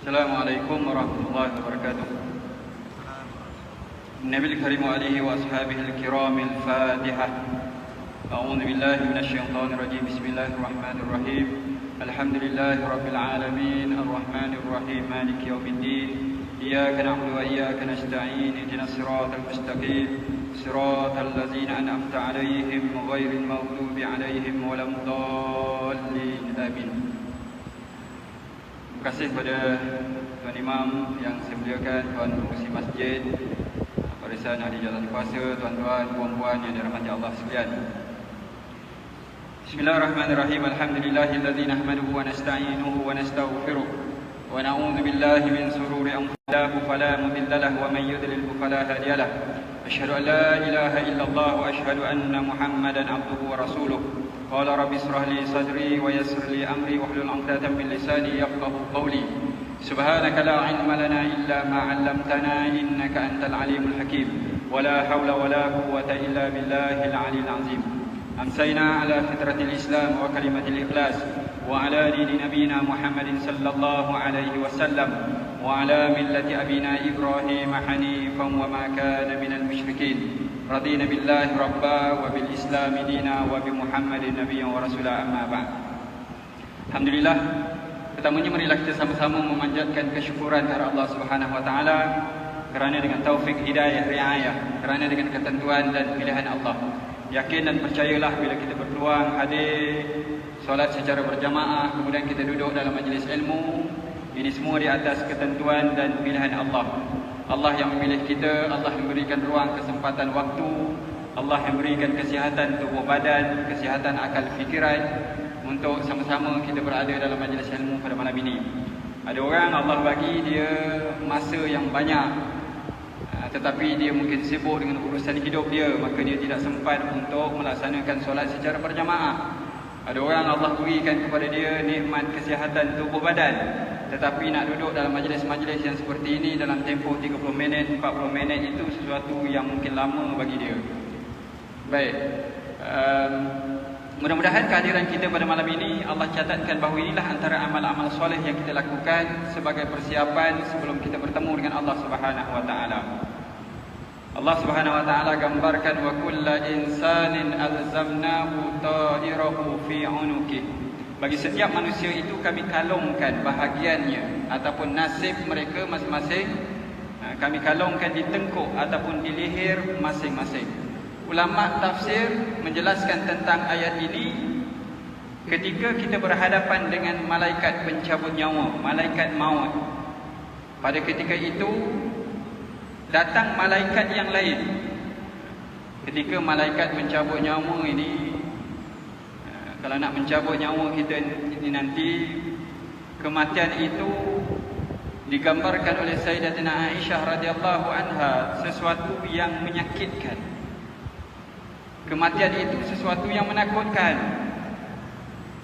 Assalamualaikum warahmatullahi wabarakatuh. Nabi al-Karim wa alihi wa ashabihi al-kiram al-Fatihah. A'udzu billahi minasy syaithanir rajim. Bismillahirrahmanirrahim. Alhamdulillahi rabbil alamin, arrahmanir rahim, maliki yaumiddin. Iyyaka na'budu wa iyyaka nasta'in. Ihdinas siratal mustaqim. Siratal ladzina an'amta 'alaihim ghairil maghdubi 'alaihim waladdallin. Amin. Terima kasih kepada Tuan Imam yang saya muliakan, Tuan Pengurusi Masjid, barisan ahli jalan kuasa, tuan-tuan, puan-puan yang dirahmati Allah sekalian. Bismillahirrahmanirrahim. Alhamdulillahilladzi nahmaduhu wa nasta'inuhu wa nastaghfiruh wa na'udzu billahi min shururi anfusina fala mudilla lahu wa man yudlil fala hadiya lahu. Asyhadu an la ilaha illallah wa asyhadu anna Muhammadan 'abduhu wa rasuluh. Qala rabbi ishrah li sadri wa yassir li amri wahlul 'uqdatam min lisani yafqahu qawli. Subhanaka la 'ilma lana illa ma 'allamtana innaka antal 'alimul hakim. Wa la hawla wa la quwwata illa billahil 'aliyyil 'azim. Amsayna 'ala fitratil Islam wa kalimatil ikhlas wa 'ala dini nabiyyina Muhammadin sallallahu alaihi wasallam wa 'ala millati abina Ibrahim hanifan wa ma kana minal musyrikin. Radina billahi rabba wa bil islami dina wa bi Muhammadin nabiyyan wa rasula, amma ba'd. Alhamdulillah, pertamanya marilah kita sama-sama memanjatkan kesyukuran kepada Allah Subhanahu wa taala kerana dengan taufik hidayah riayah, kerana dengan ketentuan dan pilihan Allah. Yakin dan percayalah bila kita berpeluang hadir solat secara berjamaah, kemudian kita duduk dalam majlis ilmu, ini semua di atas ketentuan dan pilihan Allah. Allah yang memilih kita, Allah yang memberikan ruang kesempatan waktu, Allah yang memberikan kesihatan tubuh badan, kesihatan akal fikiran untuk sama-sama kita berada dalam majlis ilmu pada malam ini. Ada orang Allah bagi dia masa yang banyak, tetapi dia mungkin sibuk dengan urusan hidup dia, maka dia tidak sempat untuk melaksanakan solat secara berjamaah. Ada orang Allah berikan kepada dia nikmat kesihatan tubuh badan, tetapi nak duduk dalam majlis-majlis yang seperti ini dalam tempoh 30 minit, 40 minit itu sesuatu yang mungkin lama bagi dia. Baik, mudah-mudahan kehadiran kita pada malam ini Allah catatkan bahawa inilah antara amal-amal soleh yang kita lakukan sebagai persiapan sebelum kita bertemu dengan Allah Subhanahu wa taala. Allah Subhanahu wa taala gambarkan wa kullu insanin alzamnahu ta'irahu fi 'unuqih. Bagi setiap manusia itu kami kalungkan bahagiannya ataupun nasib mereka masing-masing, kami kalungkan di tengkuk ataupun di leher masing-masing. Ulama tafsir menjelaskan tentang ayat ini ketika kita berhadapan dengan malaikat pencabut nyawa, malaikat maut. Pada ketika itu datang malaikat yang lain. Ketika malaikat mencabut nyawa ini, kalau nak mencabut nyawa kita ini nanti, kematian itu digambarkan oleh Sayyidatina Aisyah radhiyallahu anha sesuatu yang menyakitkan. Kematian itu sesuatu yang menakutkan,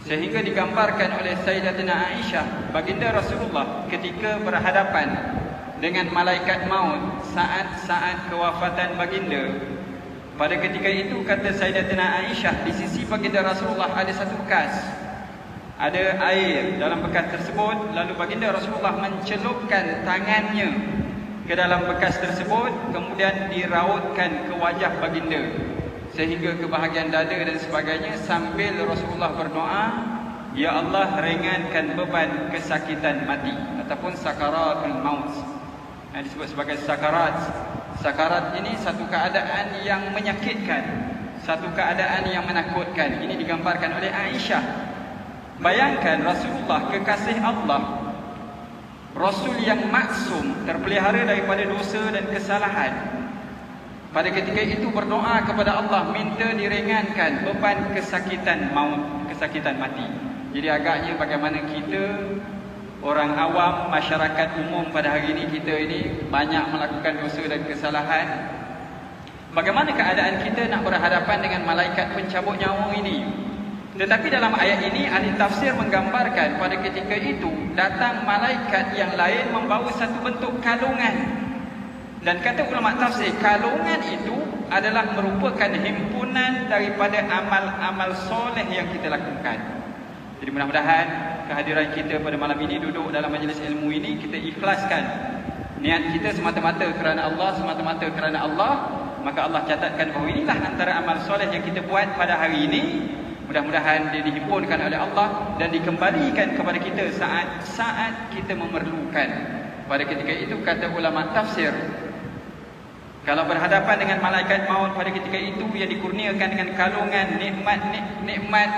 sehingga digambarkan oleh Sayyidatina Aisyah, baginda Rasulullah ketika berhadapan dengan malaikat maut saat-saat kewafatan baginda. Pada ketika itu kata Sayyidatina Aisyah, di sisi baginda Rasulullah ada satu bekas, ada air dalam bekas tersebut. Lalu baginda Rasulullah mencelupkan tangannya ke dalam bekas tersebut, kemudian dirautkan ke wajah baginda sehingga ke bahagian dada dan sebagainya, sambil Rasulullah berdoa, ya Allah, ringankan beban kesakitan mati ataupun sakaratul maut. Disebut sebagai sakarat. Sakarat ini satu keadaan yang menyakitkan, satu keadaan yang menakutkan. Ini digambarkan oleh Aisyah. Bayangkan Rasulullah, kekasih Allah, Rasul yang maksum, terpelihara daripada dosa dan kesalahan, pada ketika itu berdoa kepada Allah, minta diringankan beban kesakitan maut, kesakitan mati. Jadi agaknya bagaimana kita, orang awam, masyarakat umum pada hari ini, kita ini banyak melakukan dosa dan kesalahan. Bagaimana keadaan kita nak berhadapan dengan malaikat pencabut nyawa ini? Tetapi dalam ayat ini ahli tafsir menggambarkan pada ketika itu datang malaikat yang lain membawa satu bentuk kalungan. Dan kata ulama tafsir, kalungan itu adalah merupakan himpunan daripada amal-amal soleh yang kita lakukan. Jadi mudah-mudahan kehadiran kita pada malam ini, duduk dalam majlis ilmu ini, kita ikhlaskan niat kita semata-mata kerana Allah, semata-mata kerana Allah. Maka Allah catatkan bahawa inilah antara amal soleh yang kita buat pada hari ini. Mudah-mudahan dia dihimpunkan oleh Allah dan dikembalikan kepada kita saat-saat kita memerlukan. Pada ketika itu, kata ulama tafsir, kalau berhadapan dengan malaikat maut pada ketika itu yang dikurniakan dengan kalungan nikmat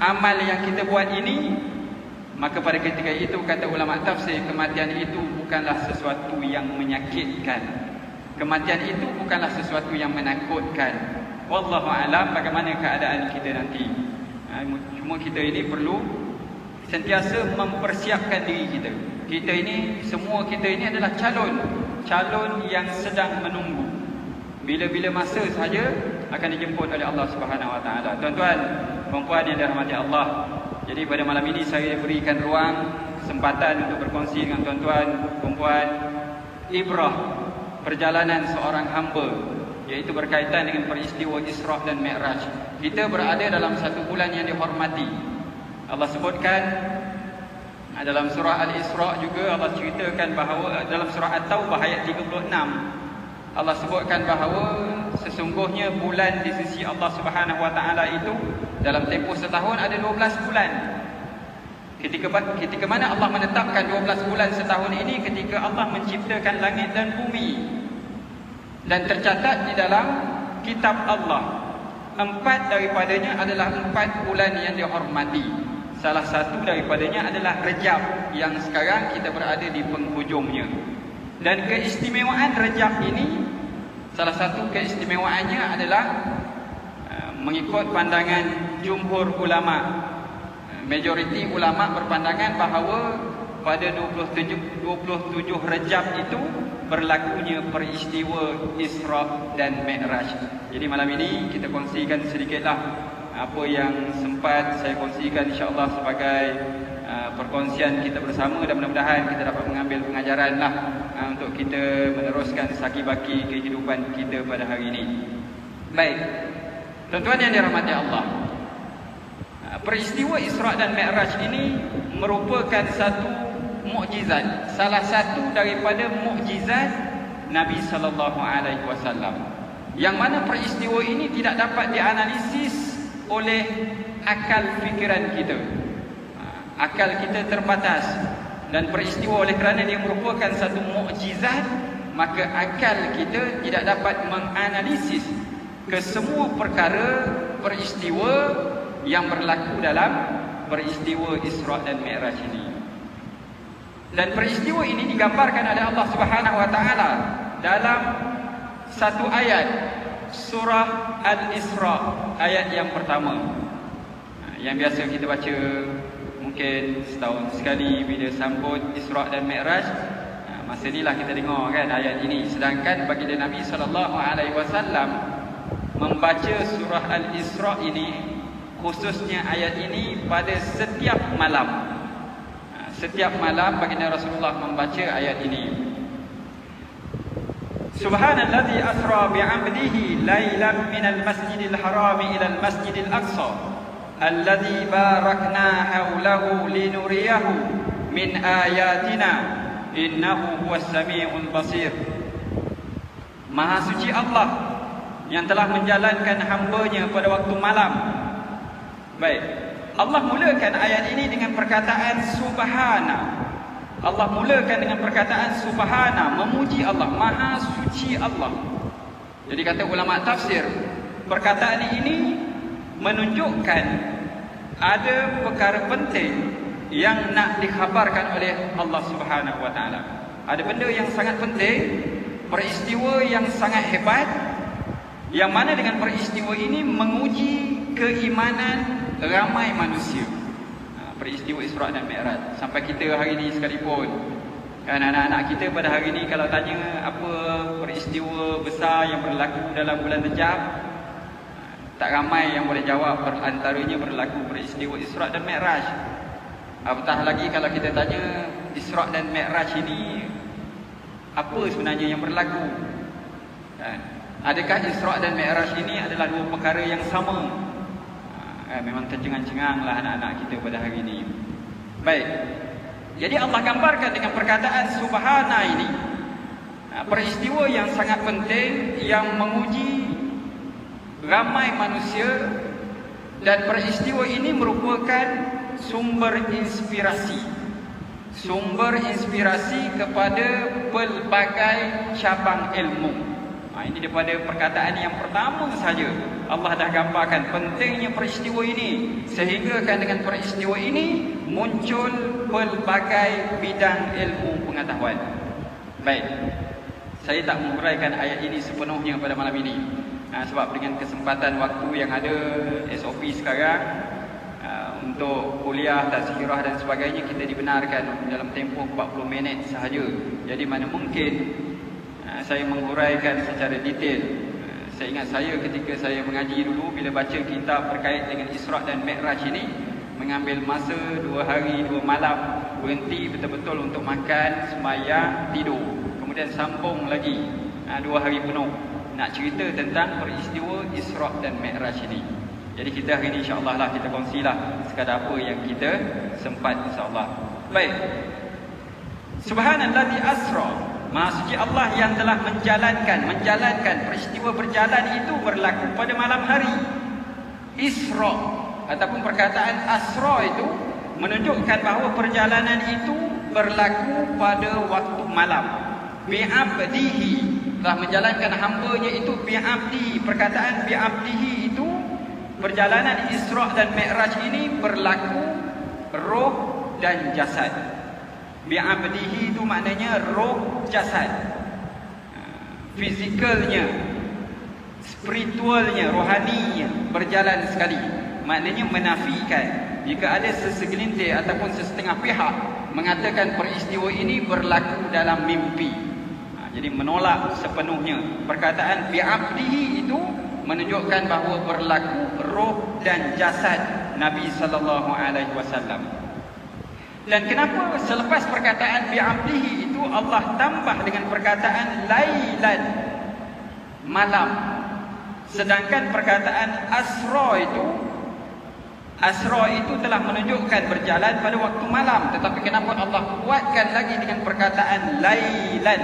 amal yang kita buat ini, maka pada ketika itu, kata ulama tafsir, kematian itu bukanlah sesuatu yang menyakitkan. Kematian itu bukanlah sesuatu yang menakutkan. Wallahu alam bagaimana keadaan kita nanti. Cuma kita ini perlu sentiasa mempersiapkan diri kita. Semua kita ini adalah calon yang sedang menunggu. Bila-bila masa saja akan dijemput oleh Allah Subhanahu Wa Taala. Tuan-tuan, puan-puan yang dirahmati Allah. Jadi pada malam ini saya berikan ruang, kesempatan untuk berkongsi dengan tuan-tuan, puan-puan, ibrah perjalanan seorang hamba, iaitu berkaitan dengan peristiwa Isra' dan Mi'raj. Kita berada dalam satu bulan yang dihormati. Allah sebutkan dalam surah Al-Isra' juga, Allah ceritakan bahawa dalam surah At-Taubah ayat 36, Allah sebutkan bahawa sesungguhnya bulan di sisi Allah Subhanahu Wa Taala itu dalam tempoh setahun ada 12 bulan. Ketika mana Allah menetapkan 12 bulan setahun ini? Ketika Allah menciptakan langit dan bumi. Dan tercatat di dalam kitab Allah, 4 daripadanya adalah 4 bulan yang dihormati. Salah satu daripadanya adalah Rejab, yang sekarang kita berada di penghujungnya. Dan keistimewaan Rejab ini, salah satu keistimewaannya adalah mengikut pandangan jumhur ulama, majoriti ulama berpandangan bahawa pada 27 Rejab itu berlakunya peristiwa Isra' dan Mi'raj. Jadi malam ini kita kongsikan sedikitlah apa yang sempat saya kongsikan, insya-Allah sebagai perkongsian kita bersama, dan mudah-mudahan kita dapat mengambil pengajaran lah untuk kita meneruskan saki-baki kehidupan kita pada hari ini. Baik, tuan-tuan yang dirahmati Allah, peristiwa Isra' dan Mi'raj ini merupakan satu mukjizat, salah satu daripada mukjizat Nabi sallallahu alaihi wasallam, yang mana peristiwa ini tidak dapat dianalisis oleh akal fikiran kita. Akal kita terbatas, dan peristiwa oleh kerana dia merupakan satu mukjizat, maka akal kita tidak dapat menganalisis kesemua perkara peristiwa yang berlaku dalam peristiwa Isra' dan Mi'raj ini. Dan peristiwa ini digambarkan oleh Allah Subhanahu Wa Taala dalam satu ayat surah Al-Isra', ayat yang pertama, yang biasa kita baca mungkin setahun sekali bila sambut Isra' dan Mi'raj. Masa inilah kita dengar kan ayat ini. Sedangkan baginda Nabi sallallahu alaihi wasallam membaca surah Al-Isra' ini, khususnya ayat ini, pada setiap malam. Setiap malam baginda Rasulullah membaca ayat ini. Subhanallazi asra bi'abdihi lailan minal masjidil harami ilal masjidil aqsa alladzi barakna haulahu linuriyahu min ayatina innahu huwas samiul basir. Maha suci Allah yang telah menjalankan hamba-Nya pada waktu malam. Baik, Allah mulakan ayat ini dengan perkataan subhana. Allah mulakan dengan perkataan subhana, memuji Allah, maha suci Allah. Jadi kata ulama tafsir, perkataan ini menunjukkan ada perkara penting yang nak dikhabarkan oleh Allah Subhanahu Wa Taala. Ada benda yang sangat penting, peristiwa yang sangat hebat, yang mana dengan peristiwa ini menguji keimanan ramai manusia. Peristiwa Isra' dan Mi'raj. Sampai kita hari ini sekalipun, kan anak-anak kita pada hari ini kalau tanya apa peristiwa besar yang berlaku dalam bulan Rejab, tak ramai yang boleh jawab. Antaranya berlaku peristiwa Isra' dan Mi'raj. Apatah lagi kalau kita tanya Isra' dan Mi'raj ini apa sebenarnya yang berlaku, kan? Adakah Isra' dan Mi'raj ini adalah dua perkara yang sama? Memang tercengang-cengang lah anak-anak kita pada hari ini. Baik. Jadi Allah gambarkan dengan perkataan subhana ini peristiwa yang sangat penting yang menguji ramai manusia, dan peristiwa ini merupakan sumber inspirasi kepada pelbagai cabang ilmu. Ini daripada perkataan yang pertama saja Allah dah gambarkan pentingnya peristiwa ini, sehingga kan dengan peristiwa ini muncul pelbagai bidang ilmu pengetahuan. Baik, saya tak menguraikan ayat ini sepenuhnya pada malam ini, sebab dengan kesempatan waktu yang ada, SOP sekarang, untuk kuliah, tazkirah dan sebagainya, kita dibenarkan dalam tempoh 40 minit sahaja. Jadi mana mungkin saya menguraikan secara detail. Saya ingat saya ketika saya mengaji dulu, bila baca kitab berkait dengan Isra' dan Mi'raj ini, mengambil masa 2 hari 2 malam, berhenti betul-betul untuk makan, sembahyang, tidur, kemudian sambung lagi 2 hari penuh nak cerita tentang peristiwa Isra' dan Mi'raj ini. Jadi kita hari ini insya-Allah lah kita kongsilah sekadar apa yang kita sempat, insya-Allah. Baik. Subhanallazi asra, Maha suci Allah yang telah menjalankan peristiwa berjalan itu berlaku pada malam hari. Isra ataupun perkataan asra itu menunjukkan bahawa perjalanan itu berlaku pada waktu malam. Bi'abdihi, telah menjalankan hambanya itu bi'abdihi. Perkataan bi'abdihi itu, perjalanan Isra' dan Mi'raj ini berlaku roh dan jasad. Bi'abdihi itu maknanya roh, jasad, fizikalnya, spiritualnya, rohaninya berjalan sekali. Maknanya menafikan jika ada sesegelintir ataupun sesetengah pihak mengatakan peristiwa ini berlaku dalam mimpi. Jadi menolak sepenuhnya. Perkataan bi'abdihi itu menunjukkan bahawa berlaku roh dan jasad Nabi SAW. Dan kenapa selepas perkataan bi'abdihi itu Allah tambah dengan perkataan lailan, malam, sedangkan perkataan asra itu telah menunjukkan berjalan pada waktu malam, tetapi kenapa Allah kuatkan lagi dengan perkataan lailan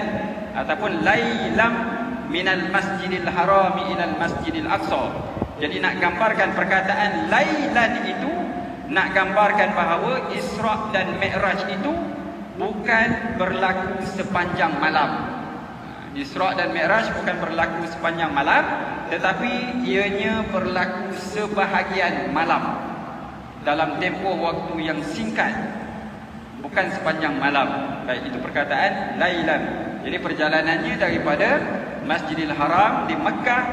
ataupun lailam minal masjidil harami ilal masjidil aqsa. Jadi nak gambarkan perkataan lailan itu, nak gambarkan bahawa Isra' dan Mi'raj itu bukan berlaku sepanjang malam. Isra' dan Mi'raj bukan berlaku sepanjang malam, tetapi ianya berlaku sebahagian malam, dalam tempoh waktu yang singkat, bukan sepanjang malam. Baik, itu perkataan lailan. Jadi perjalanannya daripada Masjidil Haram di Mekah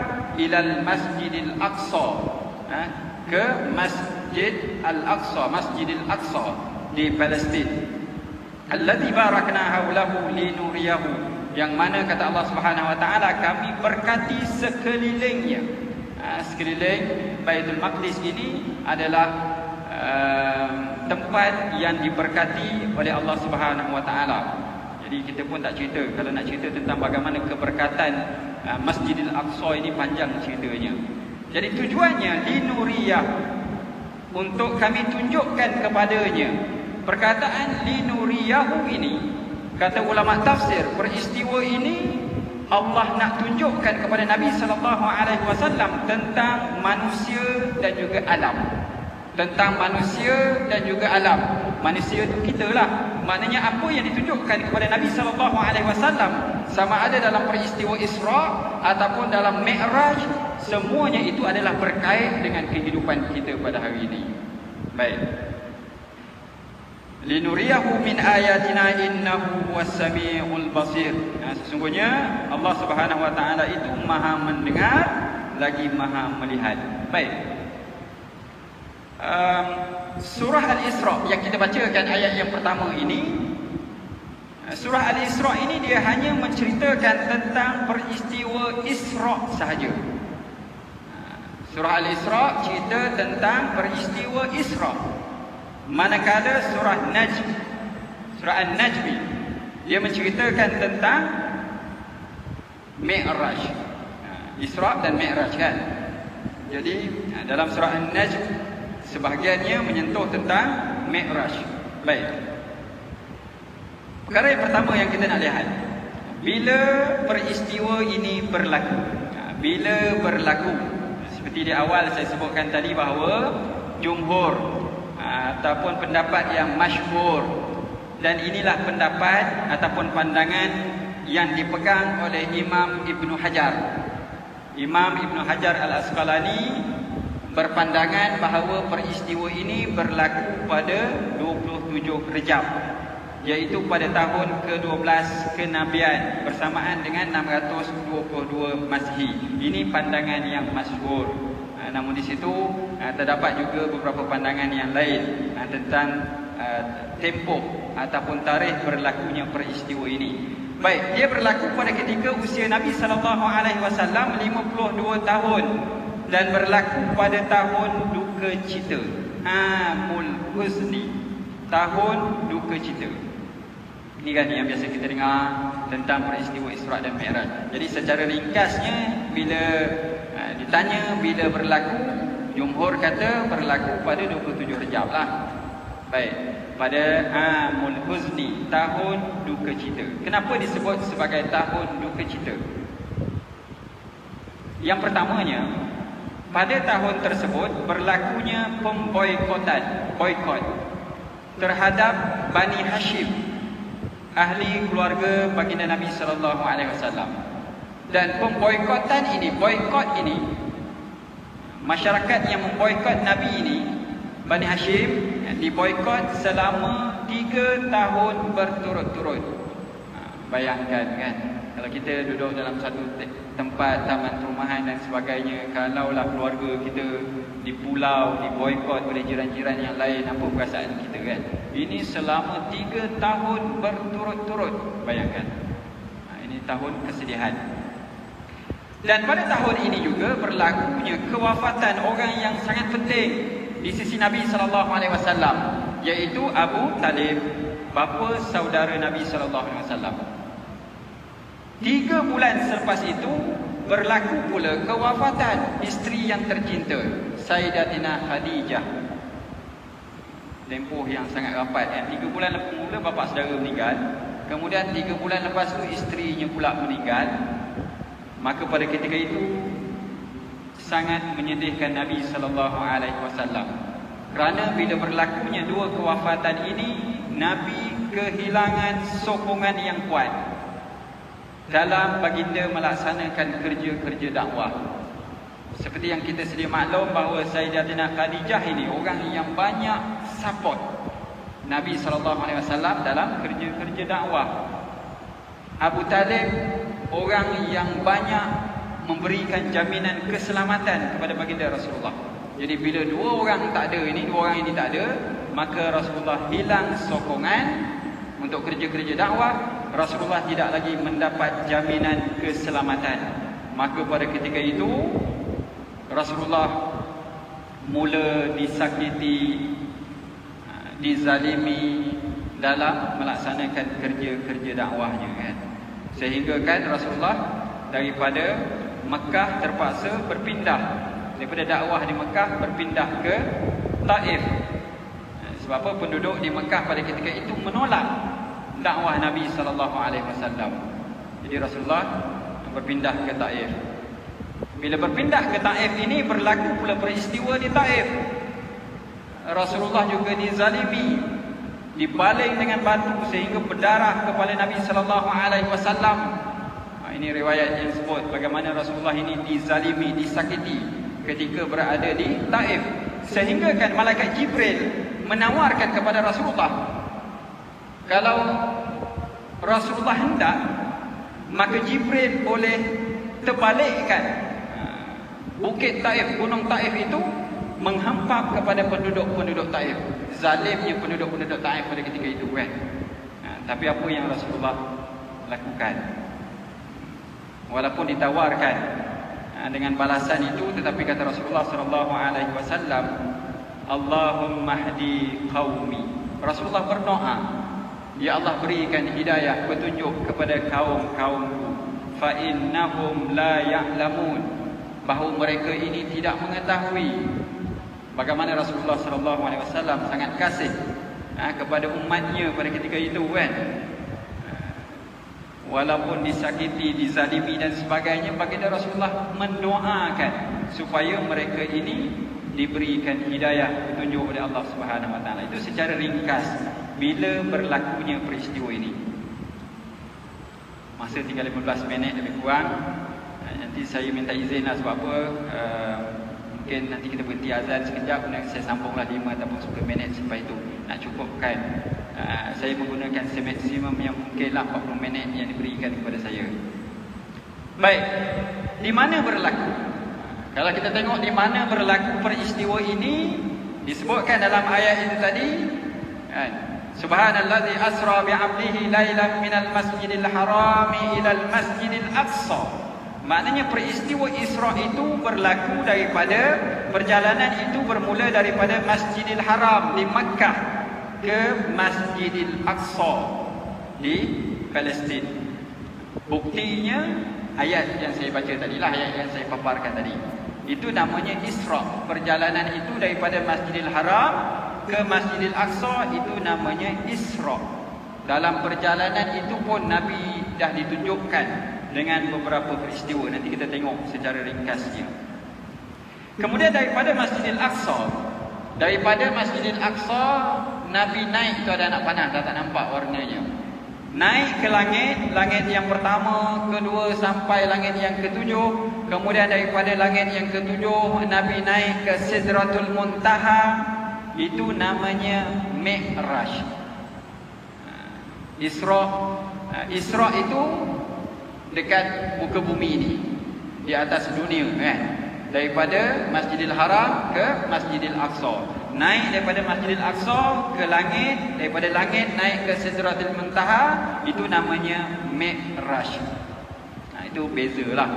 ilal Masjidil Aqsa, ke Masjid Al-Aqsa, Masjidil Aqsa di Palestin. Allazi barakna haulahu linuriyahu, yang mana kata Allah Subhanahu wa taala, kami berkati sekelilingnya. Sekeliling Baitul Maqdis ini adalah tempat yang diberkati oleh Allah Subhanahu wa taala. Jadi kita pun tak cerita, kalau nak cerita tentang bagaimana keberkatan Masjidil Aqsa ini panjang ceritanya. Jadi tujuannya linuriyah, untuk kami tunjukkan kepadanya. Perkataan linuriyahu ini, kata ulama tafsir, peristiwa ini Allah nak tunjukkan kepada Nabi SAW tentang manusia dan juga alam. Tentang manusia dan juga alam. Manusia itu kita lah. Maknanya apa yang ditunjukkan kepada Nabi SAW, sama ada dalam peristiwa Isra' ataupun dalam Mi'raj, semuanya itu adalah berkait dengan kehidupan kita pada hari ini. Baik. Linuriyahu min ayatina innahu huwas samiul basir. Sesungguhnya Allah Subhanahu wa taala itu Maha mendengar lagi Maha melihat. Baik. Surah Al-Isra' yang kita bacakan ayat yang pertama ini, surah Al-Isra' ini dia hanya menceritakan tentang peristiwa Isra' sahaja. Surah Al-Isra' cerita tentang peristiwa Isra'. Manakala surah Najm, surah An-Najm, dia menceritakan tentang Mi'raj. Isra' dan Mi'raj kan. Jadi dalam surah An-Najm sebahagiannya menyentuh tentang Mi'raj. Baik. Perkara yang pertama yang kita nak lihat, bila peristiwa ini berlaku. Bila berlaku, seperti di awal saya sebutkan tadi bahawa jumhur ataupun pendapat yang masyhur, dan inilah pendapat ataupun pandangan yang dipegang oleh Imam Ibnu Hajar. Imam Ibnu Hajar Al-Asqalani berpandangan bahawa peristiwa ini berlaku pada 27 Rejab, iaitu pada tahun ke-12 kenabian bersamaan dengan 622 Masehi. Ini pandangan yang masyhur. Namun di situ terdapat juga beberapa pandangan yang lain tentang tempoh ataupun tarikh berlakunya peristiwa ini. Baik, dia berlaku pada ketika usia Nabi SAW 52 tahun dan berlaku pada tahun duka cita, Amul Huzni, tahun duka cita. Ini kan yang biasa kita dengar tentang peristiwa Isra' dan Mi'raj. Jadi secara ringkasnya, bila ditanya bila berlaku, jumhur kata berlaku pada 27 Rejab lah. Baik, pada Amul Huzni, tahun duka cita. Kenapa disebut sebagai tahun duka cita? Yang pertamanya, pada tahun tersebut berlakunya pemboikotan, boikot terhadap Bani Hashim, ahli keluarga baginda Nabi SAW. Dan pemboikotan ini, boikot ini, masyarakat yang memboikot Nabi ini, Bani Hashim, diboikot selama 3 tahun berturut-turut. Bayangkan kan, kalau kita duduk dalam satu tempat, taman perumahan dan sebagainya, kalaulah keluarga kita di pulau diboikot oleh jiran-jiran yang lain, apa perasaan kita kan? Ini selama 3 tahun berturut-turut. Bayangkan, ini tahun kesedihan. Dan pada tahun ini juga berlakunya kewafatan orang yang sangat penting di sisi Nabi SAW, iaitu Abu Talib, bapa saudara Nabi SAW. 3 bulan selepas itu berlaku pula kewafatan isteri yang tercinta, Sayyidatina Khadijah. Tempoh yang sangat rapat kan. 3 bulan mula bapa saudara meninggal, kemudian 3 bulan lepas tu isterinya pula meninggal. Maka pada ketika itu sangat menyedihkan Nabi SAW. Kerana bila berlakunya 2 kewafatan ini, Nabi kehilangan sokongan yang kuat dalam baginda melaksanakan kerja-kerja dakwah. Seperti yang kita sedia maklum bahawa Sayyidatina Khadijah ini orang yang banyak support Nabi SAW dalam kerja-kerja dakwah. Abu Talib orang yang banyak memberikan jaminan keselamatan kepada baginda Rasulullah. Jadi bila 2 orang tak ada ini, 2 orang ini tak ada, maka Rasulullah hilang sokongan untuk kerja-kerja dakwah. Rasulullah tidak lagi mendapat jaminan keselamatan. Maka pada ketika itu Rasulullah mula disakiti, dizalimi dalam melaksanakan kerja-kerja dakwahnya kan. Sehingga kan Rasulullah daripada Mekah terpaksa berpindah, daripada dakwah di Mekah berpindah ke Taif. Sebab apa? Penduduk di Mekah pada ketika itu menolak dakwah Nabi SAW. Jadi Rasulullah berpindah ke Taif. Bila berpindah ke Taif ini berlaku pula peristiwa di Taif. Rasulullah juga dizalimi, dibaling dengan batu sehingga berdarah kepala Nabi SAW. Ini riwayat yang sebut bagaimana Rasulullah ini dizalimi, disakiti ketika berada di Taif. Sehingga kan malaikat Jibril menawarkan kepada Rasulullah, kalau Rasulullah hendak, maka Jibril boleh terbalikkan bukit Taif, gunung Taif itu menghampap kepada penduduk-penduduk Taif. Zalimnya penduduk-penduduk Taif pada ketika itu kan. Tapi apa yang Rasulullah lakukan? Walaupun ditawarkan dengan balasan itu, tetapi kata Rasulullah SAW, Allahumma hdi qaumi. Rasulullah berdoa, ya Allah berikan hidayah, petunjuk kepada kaum-kaumku, fa innahum la ya'lamun, bahawa mereka ini tidak mengetahui. bagaimana Rasulullah SAW sangat kasih kepada umatnya pada ketika itu kan. Walaupun disakiti, dizalimi dan sebagainya, baginda Rasulullah mendoakan supaya mereka ini diberikan hidayah, petunjuk oleh Allah Subhanahu Wa Taala. Itu secara ringkas bila berlakunya peristiwa ini. Masa tinggal 15 minit lebih kurang. Nanti saya minta izin lah sebab apa, mungkin nanti kita berhenti azan sekejap, kemudian saya sambunglah 5 ataupun 10 minit sampai itu nak cukupkan. Saya menggunakan semaksimum yang mungkin lah 40 minit yang diberikan kepada saya. Baik, di mana berlaku? Kalau kita tengok di mana berlaku peristiwa ini, disebutkan dalam ayat itu tadi, Subhanallazi asra bi'abdihi lailan minal masjidil harami ilal masjidil aqsa. Maknanya peristiwa Isra itu berlaku daripada, perjalanan itu bermula daripada Masjidil Haram di Makkah ke Masjidil Aqsa di Palestin. Buktinya ayat yang saya baca tadi lah, ayat yang saya paparkan tadi. Itu namanya Isra. Perjalanan itu daripada Masjidil Haram ke Masjidil Aqsa itu namanya Isra. Dalam perjalanan itu pun Nabi dah ditunjukkan dengan beberapa peristiwa. Nanti kita tengok secara ringkasnya. Kemudian daripada Masjidil Aqsa, Nabi naik, itu ada anak panah, dah tak nampak warnanya. Naik ke langit yang pertama, kedua sampai langit yang ketujuh. Kemudian daripada langit yang ketujuh Nabi naik ke Sidratul Muntaha. Itu namanya Mi'raj. Isra itu dekat muka bumi ini, di atas dunia kan. Daripada Masjidil Haram ke Masjidil Aqsa. Naik daripada Masjidil Aqsa ke langit, daripada langit naik ke Sidratul Muntaha, itu namanya Mi'raj. Itu bezalah.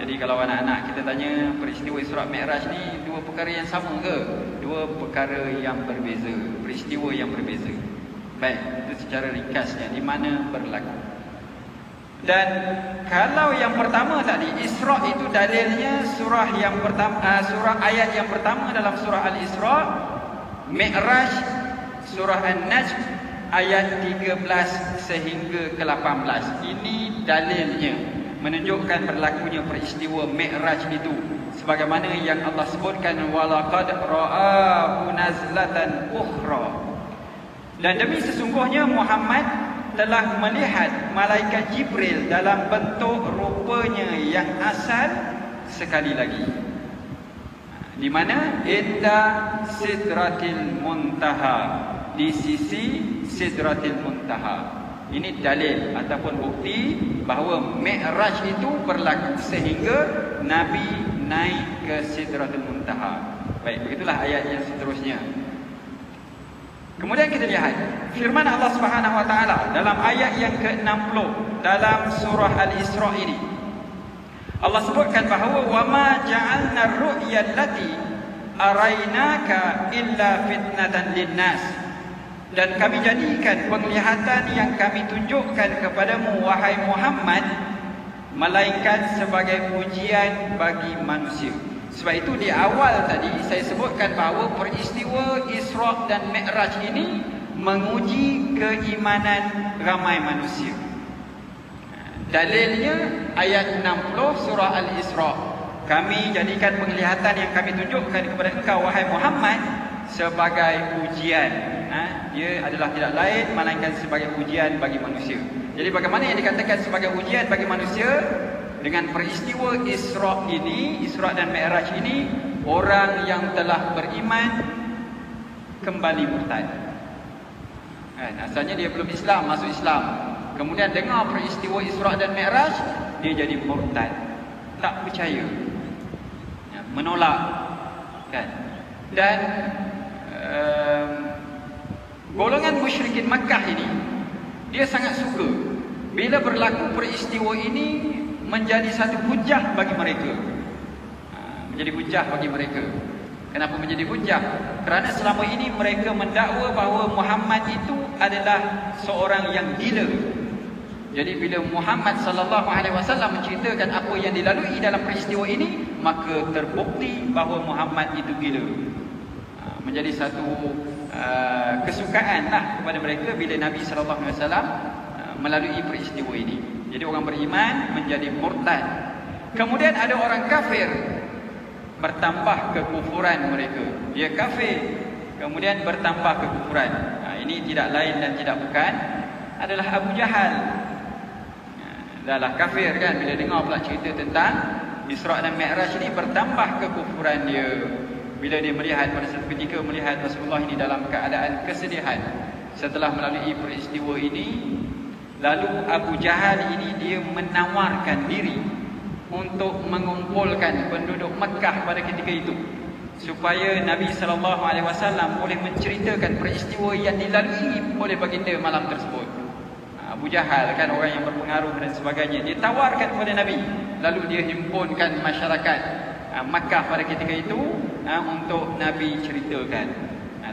Jadi kalau anak-anak kita tanya peristiwa Isra Mi'raj ni dua perkara yang sama ke? Dua perkara yang berbeza, peristiwa yang berbeza. Baik, itu secara ringkasnya di mana berlaku. Dan kalau yang pertama tadi, Isra itu dalilnya surah yang pertama, surah ayat yang pertama dalam surah Al-Isra. Mi'raj surah An-Najm ayat 13 sehingga ke 18. Ini dalilnya menunjukkan berlakunya peristiwa Mi'raj itu, sebagaimana yang Allah sebutkan, walaqad ra'ahu nazlatan ukhra. Dan demi sesungguhnya Muhammad telah melihat malaikat Jibril dalam bentuk rupanya yang asal sekali lagi. Di mana? Inda Sidratil Muntaha, di sisi Sidratil Muntaha. Ini dalil ataupun bukti bahawa Mi'raj itu berlaku sehingga Nabi naik ke Sidratul Muntaha. Baik, begitulah ayat yang seterusnya. Kemudian kita lihat firman Allah Subhanahu Wa Taala dalam ayat yang ke-60 dalam surah Al-Isra ini. Allah sebutkan bahawa wama ja'alna ar-ru'ya allati araynaka illa fitnatan linnas. Dan kami jadikan penglihatan yang kami tunjukkan kepadamu wahai Muhammad melainkan sebagai ujian bagi manusia. Sebab itu di awal tadi saya sebutkan bahawa peristiwa Isra dan Mi'raj ini menguji keimanan ramai manusia. Dalilnya ayat 60 surah Al-Isra. Kami jadikan penglihatan yang kami tunjukkan kepada engkau wahai Muhammad sebagai ujian. Dia adalah tidak lain melainkan sebagai ujian bagi manusia. Jadi bagaimana yang dikatakan sebagai ujian bagi manusia? Dengan peristiwa Isra ini, Isra dan Mi'raj ini, orang yang telah beriman kembali murtad. Asalnya dia belum Islam, masuk Islam. Kemudian dengar peristiwa Isra dan Mi'raj, dia jadi murtad, tak percaya, menolak kan. Dan golongan musyrikin Makkah ini, dia sangat suka bila berlaku peristiwa ini menjadi satu hujah bagi mereka. Menjadi hujah bagi mereka. Kenapa menjadi hujah? Kerana selama ini mereka mendakwa bahawa Muhammad itu adalah seorang yang gila. Jadi bila Muhammad sallallahu alaihi wasallam menceritakan apa yang dilalui dalam peristiwa ini, maka terbukti bahawa Muhammad itu gila. menjadi satu kesukaan lah kepada mereka bila Nabi SAW melalui peristiwa ini. Jadi orang beriman menjadi murtad. Kemudian ada orang kafir, bertambah kekufuran mereka. Dia kafir, kemudian bertambah kekufuran. Ini tidak lain dan tidak bukan adalah Abu Jahal. Dahlah kafir kan, bila dengar pula cerita tentang Isra' dan Mi'raj ini, bertambah kekufuran dia. Bila dia melihat pada satu ketika melihat Rasulullah ini dalam keadaan kesedihan setelah melalui peristiwa ini, lalu Abu Jahal ini dia menawarkan diri untuk mengumpulkan penduduk Mekah pada ketika itu supaya Nabi SAW boleh menceritakan peristiwa yang dilalui oleh baginda malam tersebut. Abu Jahal kan orang yang berpengaruh dan sebagainya, dia tawarkan kepada Nabi, lalu dia himpunkan masyarakat Makkah pada ketika itu untuk Nabi ceritakan.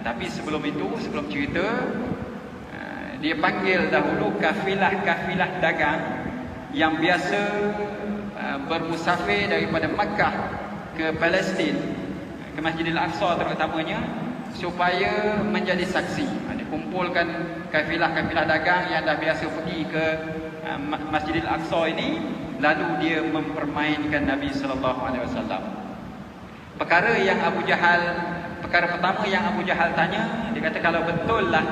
Tapi sebelum itu, sebelum cerita, dia panggil dahulu kafilah-kafilah dagang yang biasa bermusafir daripada Makkah ke Palestin, ke Masjidil Aqsa terutamanya, supaya menjadi saksi. Dia kumpulkan kafilah-kafilah dagang yang dah biasa pergi ke Masjidil Aqsa ini, lalu dia mempermainkan Nabi SAW. Perkara pertama yang Abu Jahal tanya, dia kata, kalau betul lah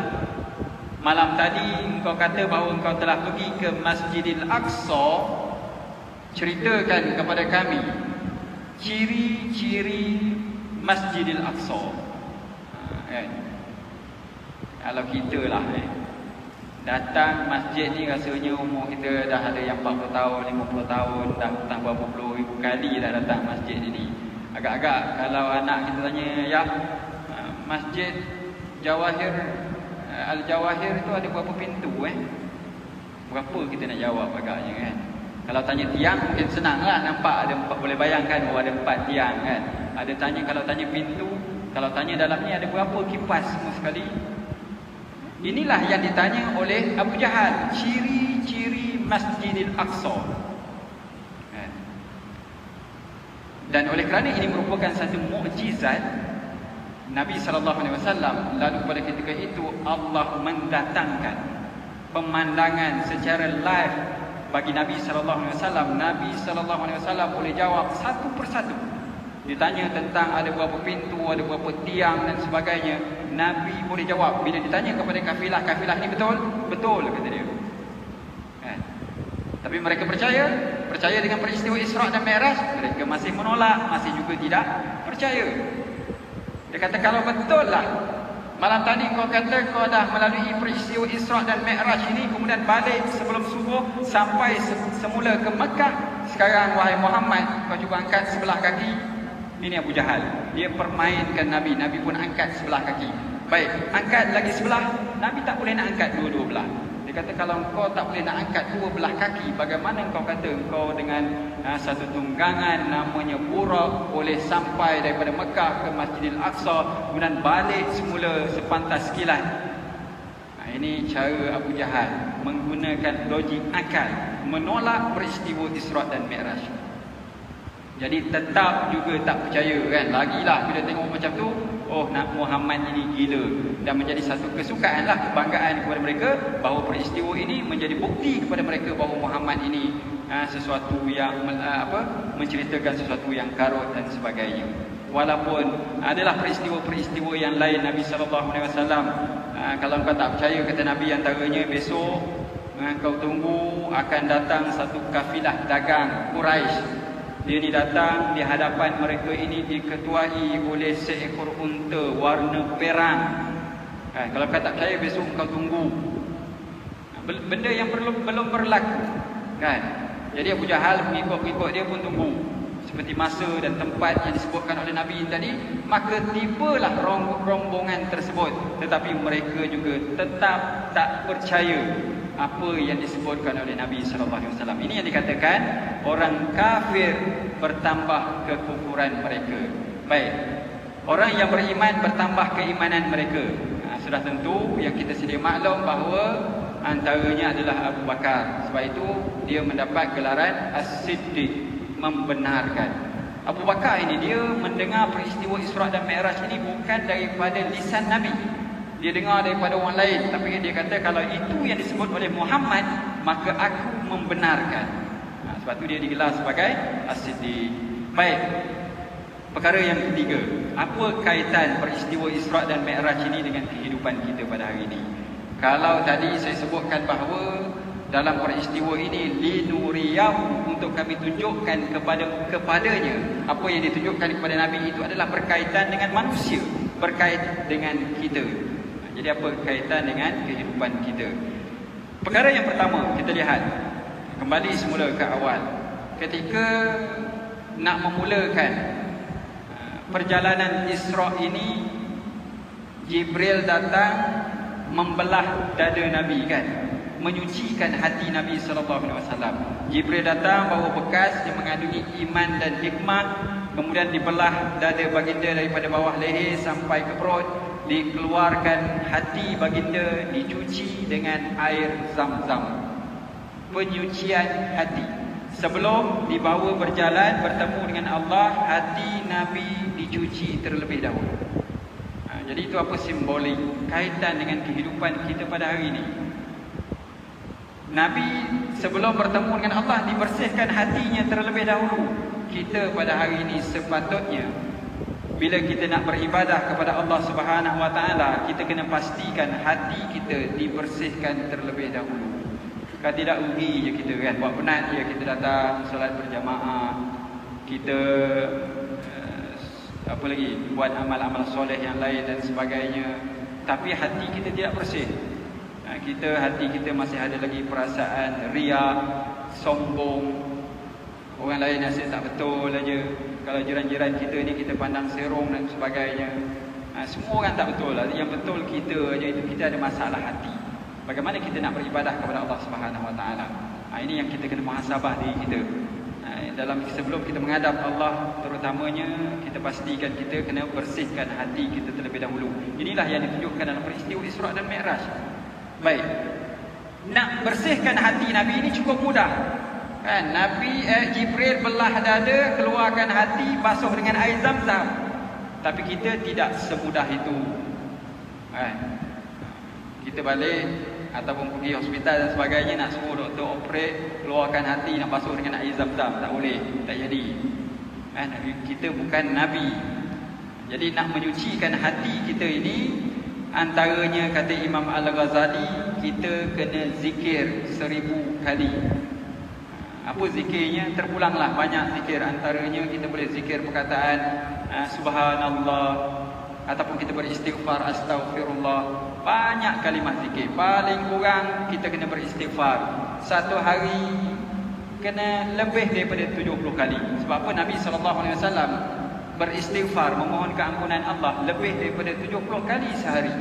malam tadi engkau kata bahawa engkau telah pergi ke Masjidil Aqsa, ceritakan kepada kami ciri-ciri Masjidil Aqsa. Kalau kita lah datang masjid ni, rasanya umur kita dah ada yang 40 tahun, 50 tahun, dah berapa puluh ribu kali dah datang masjid ini. Agak-agak kalau anak kita tanya, ya Masjid Jawahir Al-Jawahir itu ada berapa pintu berapa kita nak jawab agaknya kan. Kalau tanya tiang mungkin senang lah, nampak ada 4, boleh bayangkan ada 4 tiang kan. Ada tanya, kalau tanya pintu, kalau tanya dalam ni ada berapa kipas semua sekali. Inilah yang ditanya oleh Abu Jahal, ciri-ciri Masjidil Aqsa. Dan oleh kerana ini merupakan satu mukjizat Nabi SAW, lalu pada ketika itu Allah mendatangkan pemandangan secara live bagi Nabi SAW. Nabi SAW boleh jawab satu persatu. Ditanya tentang ada berapa pintu, ada berapa tiang dan sebagainya, Nabi boleh jawab. Bila ditanya kepada kafilah ini, betul? Betul, kata dia. Tapi mereka percaya dengan peristiwa Isra' dan Mi'raj. Mereka masih menolak, masih juga tidak percaya. Dia kata, kalau betul lah malam tadi kau kata kau dah melalui peristiwa Isra' dan Mi'raj ini, kemudian balik sebelum subuh sampai semula ke Mekah, sekarang wahai Muhammad, kau cuba angkat sebelah kaki. Ini Abu Jahal, dia permainkan Nabi. Nabi pun angkat sebelah kaki. Baik, angkat lagi sebelah, Nabi tak boleh nak angkat dua-dua belah. Dia kata, kalau kau tak boleh nak angkat dua belah kaki, bagaimana kau kata kau dengan satu tunggangan namanya Buraq boleh sampai daripada Mekah ke Masjidil Aqsa, kemudian balik semula sepantas kilat. Ini cara Abu Jahal menggunakan logik akal menolak peristiwa Isra' dan Mi'raj. Jadi tetap juga tak percaya kan. Lagilah bila tengok macam tu, oh nak Muhammad ini gila. Dan menjadi satu kesukaan lah, kebanggaan kepada mereka, bahawa peristiwa ini menjadi bukti kepada mereka bahawa Muhammad ini sesuatu yang menceritakan sesuatu yang karut dan sebagainya. Walaupun adalah peristiwa-peristiwa yang lain Nabi SAW. Kalau kau tak percaya, kata Nabi, antaranya besok kau tunggu akan datang satu kafilah dagang Quraisy. Dia ni datang, di hadapan mereka ini diketuai oleh seekor unta warna perang. Kalau kau tak percaya, besok kau tunggu. Benda yang belum berlaku kan. Jadi Abu Jahal pengikut-pengikut dia pun tunggu. Seperti masa dan tempat yang disebutkan oleh Nabi tadi, maka tibalah rombongan tersebut. Tetapi mereka juga tetap tak percaya apa yang disebutkan oleh Nabi SAW. Ini yang dikatakan orang kafir bertambah kekufuran mereka. Baik, orang yang beriman bertambah keimanan mereka. Sudah tentu yang kita sedia maklum bahawa antaranya adalah Abu Bakar. Sebab itu dia mendapat gelaran As-Siddiq, membenarkan. Abu Bakar ini dia mendengar peristiwa Isra' dan Mi'raj ini bukan daripada lisan Nabi. Dia dengar daripada orang lain, tapi dia kata kalau itu yang disebut oleh Muhammad, maka aku membenarkan. Sebab tu dia digelar sebagai As-Siddiq. Baik. Perkara yang ketiga, apa kaitan peristiwa Isra' dan Mi'raj ini dengan kehidupan kita pada hari ini? Kalau tadi saya sebutkan bahawa dalam peristiwa ini linuriyahu, untuk kami tunjukkan kepadanya apa yang ditunjukkan kepada Nabi itu adalah berkaitan dengan manusia, berkait dengan kita. Jadi apa kaitan dengan kehidupan kita? Perkara yang pertama kita lihat, kembali semula ke awal, ketika nak memulakan perjalanan Isra' ini, Jibril datang membelah dada Nabi kan, menyucikan hati Nabi SAW. Jibril datang bawa bekas yang mengandungi iman dan hikmah, kemudian dibelah dada baginda daripada bawah leher sampai ke perut, dikeluarkan hati baginda, dicuci dengan air Zam-Zam. Penyucian hati. Sebelum dibawa berjalan bertemu dengan Allah, hati Nabi dicuci terlebih dahulu. Jadi itu apa simbolik kaitan dengan kehidupan kita pada hari ini. Nabi sebelum bertemu dengan Allah dibersihkan hatinya terlebih dahulu. Kita pada hari ini sepatutnya bila kita nak beribadah kepada Allah Subhanahu Wa Taala, kita kena pastikan hati kita dibersihkan terlebih dahulu. Kalau tidak rugi je kita kan, buat penat je kita datang solat berjamaah, kita apa lagi, buat amal-amal soleh yang lain dan sebagainya, tapi hati kita tidak bersih. Hati kita masih ada lagi perasaan riak, sombong, orang lain asyik tak betul aja. Kalau jiran-jiran kita ni kita pandang serong dan sebagainya, semua orang tak betul lah. Yang betul kita aja, itu kita ada masalah hati. Bagaimana kita nak beribadah kepada Allah Subhanahu Wa Taala? Ini yang kita kena muhasabah diri kita. Sebelum kita menghadap Allah, terutamanya kita pastikan kita kena bersihkan hati kita terlebih dahulu. Inilah yang ditunjukkan dalam peristiwa Isra' dan Mi'raj. Baik. Nak bersihkan hati Nabi ini cukup mudah. Kan? Jibril belah dada, keluarkan hati, basuh dengan air Zam-Zam. Tapi kita tidak semudah itu. Kita balik ataupun pergi hospital dan sebagainya, nak suruh doktor operate, keluarkan hati, nak basuh dengan air Zam-Zam, tak boleh, tak jadi. Kita bukan Nabi. Jadi nak menyucikan hati kita ini, antaranya kata Imam Al-Ghazali, kita kena zikir 1000 kali. Apa zikirnya? Terpulanglah banyak zikir. Antaranya kita boleh zikir perkataan Subhanallah, ataupun kita beristighfar Astaghfirullah. Banyak kalimah zikir. Paling kurang kita kena beristighfar satu hari kena lebih daripada 70 kali. Sebab apa? Nabi SAW beristighfar, memohon keampunan Allah lebih daripada 70 kali sehari.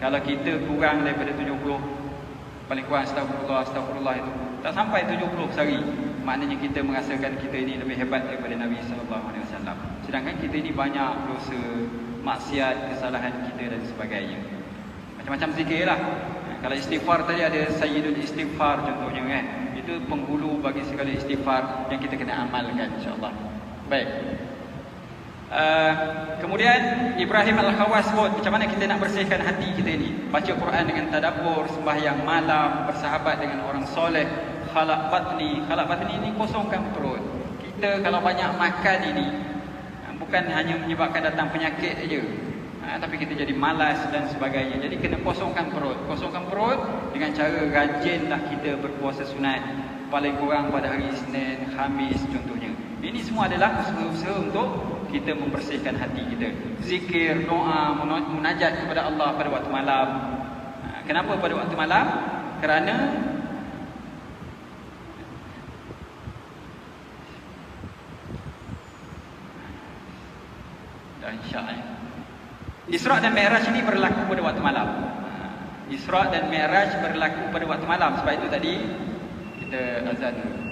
Kalau kita kurang daripada 70, paling kurang Astagfirullah itu tak sampai 70 sehari, maknanya kita merasakan kita ini lebih hebat daripada Nabi SAW. Sedangkan kita ini banyak dosa, maksiat, kesalahan kita dan sebagainya. Macam-macam zikir lah. Kalau istighfar tadi ada Sayyidul Istighfar contohnya kan. Itu penghulu bagi segala istighfar yang kita kena amalkan insyaAllah. Baik. Kemudian Ibrahim Al-Khawas sebut macam mana kita nak bersihkan hati kita ini. Baca Quran dengan tadabbur, sembahyang malam, bersahabat dengan orang soleh. Khalaq batni ini kosongkan perut. Kita kalau banyak makan ini bukan hanya menyebabkan datang penyakit saja, tapi kita jadi malas dan sebagainya. Jadi kena kosongkan perut. Kosongkan perut dengan cara rajinlah kita berpuasa sunat, paling kurang pada hari Isnin, Khamis contohnya. Ini semua adalah usaha-usaha untuk kita membersihkan hati kita. Zikir, doa, munajat kepada Allah pada waktu malam. Kenapa pada waktu malam? Kerana Isra' dan Mi'raj ini berlaku pada waktu malam. Isra' dan Mi'raj berlaku pada waktu malam. Sebab itu tadi kita azan dulu.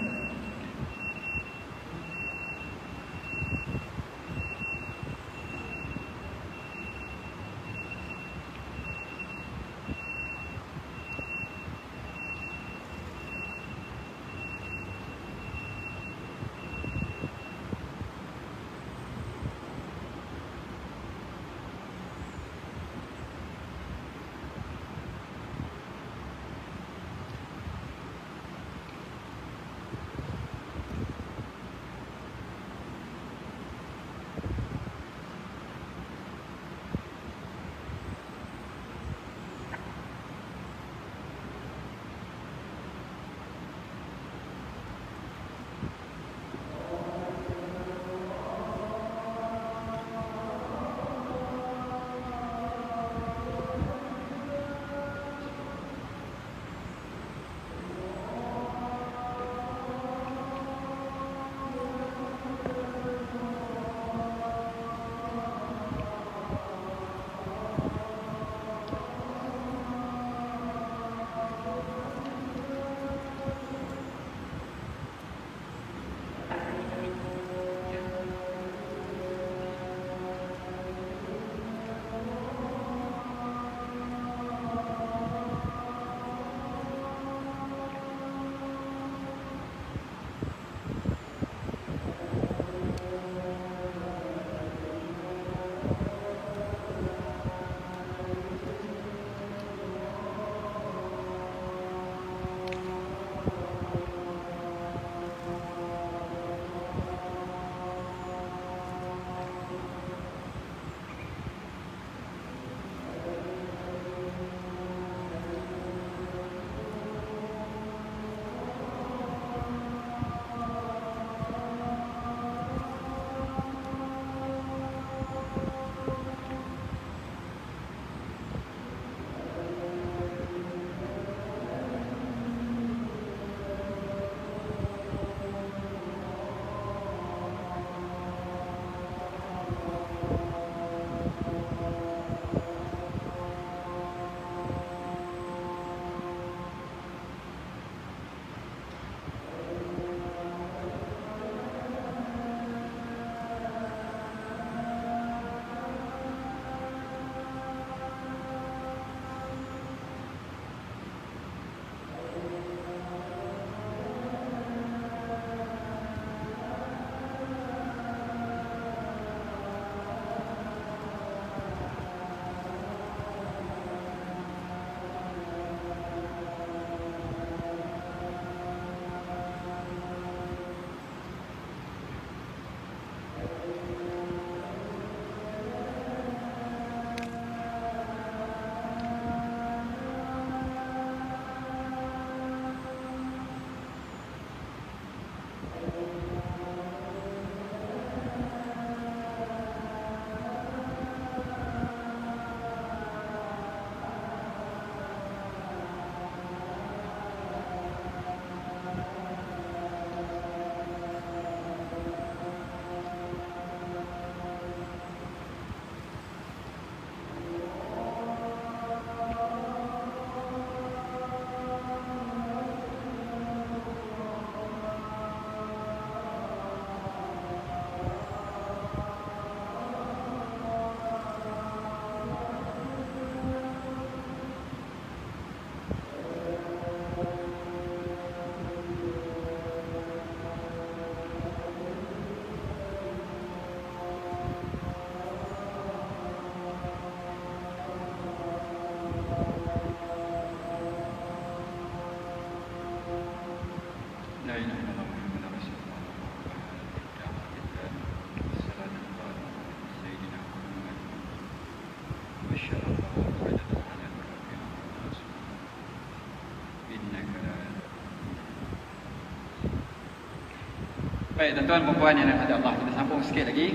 Baik, tuan-tuan dan puan yang dirahmati Allah, kita sambung sikit lagi.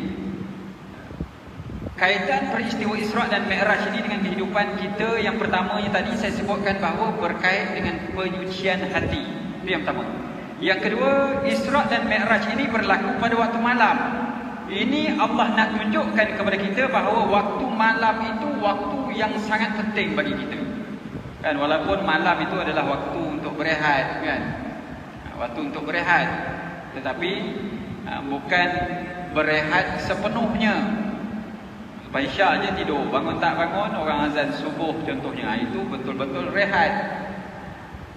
Kaitan peristiwa Isra' dan Mi'raj ini dengan kehidupan kita, yang pertamanya tadi saya sebutkan bahawa berkait dengan penyucian hati. Itu yang pertama. Yang kedua, Isra' dan Mi'raj ini berlaku pada waktu malam. Ini Allah nak tunjukkan kepada kita bahawa waktu malam itu waktu yang sangat penting bagi kita. Kan, walaupun malam itu adalah waktu untuk berehat, kan? Waktu untuk berehat. Tetapi bukan berehat sepenuhnya. Sampai syak je tidur, bangun tak bangun, orang azan subuh contohnya, itu betul-betul rehat.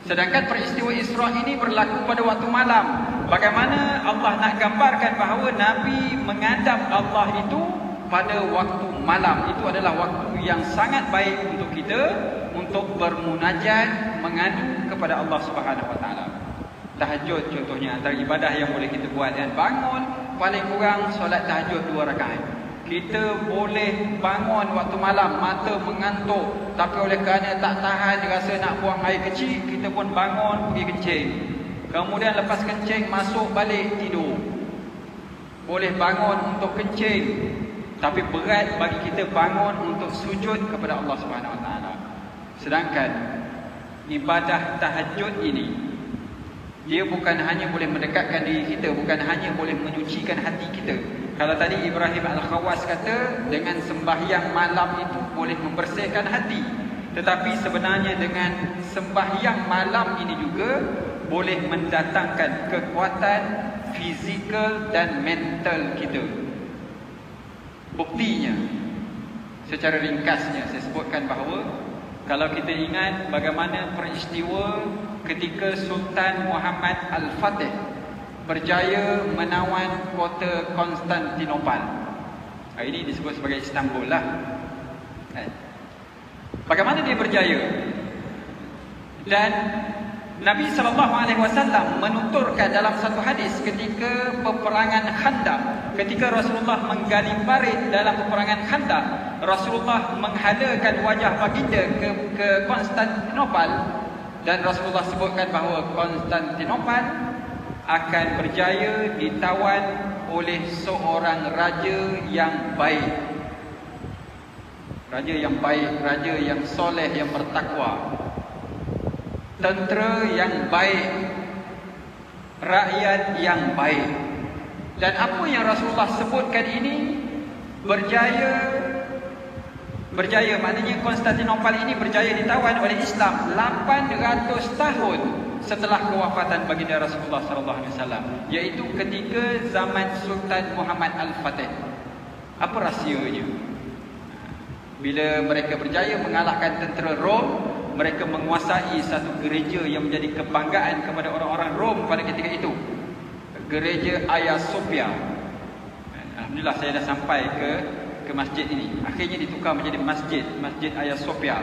Sedangkan peristiwa Isra' ini berlaku pada waktu malam. Bagaimana Allah nak gambarkan bahawa Nabi menghadap Allah itu pada waktu malam. Itu adalah waktu yang sangat baik untuk kita, untuk bermunajat, mengadu kepada Allah Subhanahu Wa Taala. Tahajud contohnya, antara ibadah yang boleh kita buat, dan bangun paling kurang solat tahajud 2 rakaat. Kita boleh bangun waktu malam, mata mengantuk, tapi oleh kerana tak tahan, rasa nak buang air kecil, kita pun bangun pergi kencing. Kemudian lepas kencing, masuk balik tidur. Boleh bangun untuk kencing, tapi berat bagi kita bangun untuk sujud kepada Allah Subhanahu Wa Taala. Sedangkan ibadah tahajud ini, dia bukan hanya boleh mendekatkan diri kita, bukan hanya boleh menyucikan hati kita. Kalau tadi Ibrahim Al-Khawas kata dengan sembahyang malam itu boleh membersihkan hati, tetapi sebenarnya dengan sembahyang malam ini juga boleh mendatangkan kekuatan fizikal dan mental kita. Buktinya, secara ringkasnya saya sebutkan bahawa kalau kita ingat bagaimana peristiwa ketika Sultan Muhammad Al-Fatih berjaya menawan kota Konstantinopel. Ini disebut sebagai Istanbul lah. Bagaimana dia berjaya? Dan Nabi SAW menuturkan dalam satu hadis ketika peperangan Khandaq, ketika Rasulullah menggali parit dalam peperangan Khandaq, Rasulullah menghalakan wajah baginda ke Konstantinopel, dan Rasulullah sebutkan bahawa Konstantinopel akan berjaya ditawan oleh seorang raja yang baik. Raja yang baik, raja yang soleh, yang bertakwa. Tentera yang baik, rakyat yang baik. Dan apa yang Rasulullah sebutkan ini berjaya maknanya Konstantinopel ini berjaya ditawan oleh Islam 800 tahun setelah kewafatan baginda Rasulullah SAW, iaitu ketika zaman Sultan Muhammad Al-Fatih. Apa rahsianya? Bila mereka berjaya mengalahkan tentera Rom, mereka menguasai satu gereja yang menjadi kebanggaan kepada orang-orang Rom pada ketika itu, Gereja Hagia Sophia. Alhamdulillah saya dah sampai ke masjid ini. Akhirnya ditukar menjadi Masjid Hagia Sophia.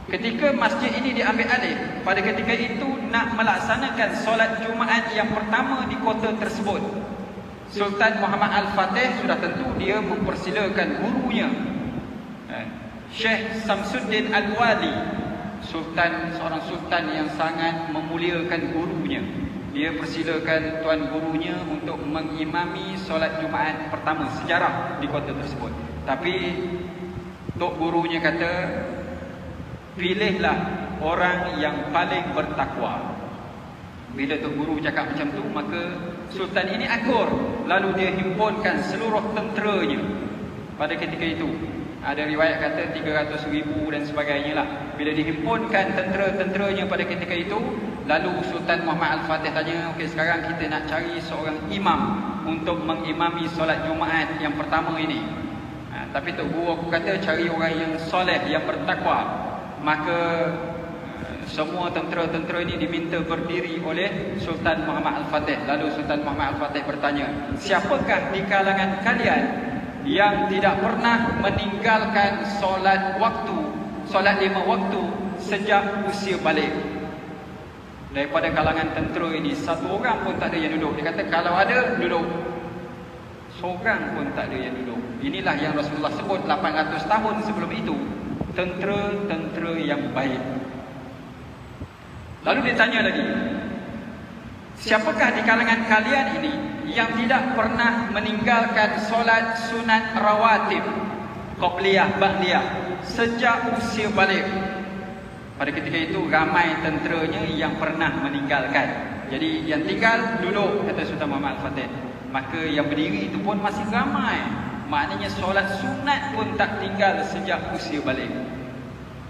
Ketika masjid ini diambil alih, pada ketika itu nak melaksanakan solat Jumaat yang pertama di kota tersebut, Sultan Muhammad Al-Fatih sudah tentu dia mempersilakan gurunya, Syekh Samsuddin Al-Wali, seorang sultan yang sangat memuliakan gurunya. Dia persilakan tuan gurunya untuk mengimami solat Jumaat pertama sejarah di kota tersebut. Tapi tok gurunya kata, pilihlah orang yang paling bertakwa. Bila tok guru cakap macam tu, maka sultan ini akur. Lalu dia himpunkan seluruh tenteranya pada ketika itu. Ada riwayat kata 300,000 dan sebagainya lah. Bila dihimpunkan tentera-tenteranya pada ketika itu, lalu Sultan Muhammad Al-Fatih tanya, okey, sekarang kita nak cari seorang imam untuk mengimami solat Jumaat yang pertama ini. Tapi tok guru aku kata cari orang yang soleh, yang bertakwa. Maka semua tentera-tentera ini diminta berdiri oleh Sultan Muhammad Al-Fatih. Lalu Sultan Muhammad Al-Fatih bertanya, siapakah di kalangan kalian yang tidak pernah meninggalkan solat 5 waktu sejak usia balik? Daripada kalangan tentera ini, satu orang pun tak ada yang duduk. Dia kata, kalau ada, duduk. seorang pun tak ada yang duduk. Inilah yang Rasulullah sebut 800 tahun sebelum itu, tentera-tentera yang baik. Lalu dia tanya lagi, siapakah di kalangan kalian ini yang tidak pernah meninggalkan solat sunat rawatib, qobliyah, ba'diyah sejak usia balik? Pada ketika itu ramai tenteranya yang pernah meninggalkan. Jadi yang tinggal duduk, kata Sultan Muhammad Al-Fatih. Maka yang berdiri itu pun masih ramai. Maknanya solat sunat pun tak tinggal sejak usia balik.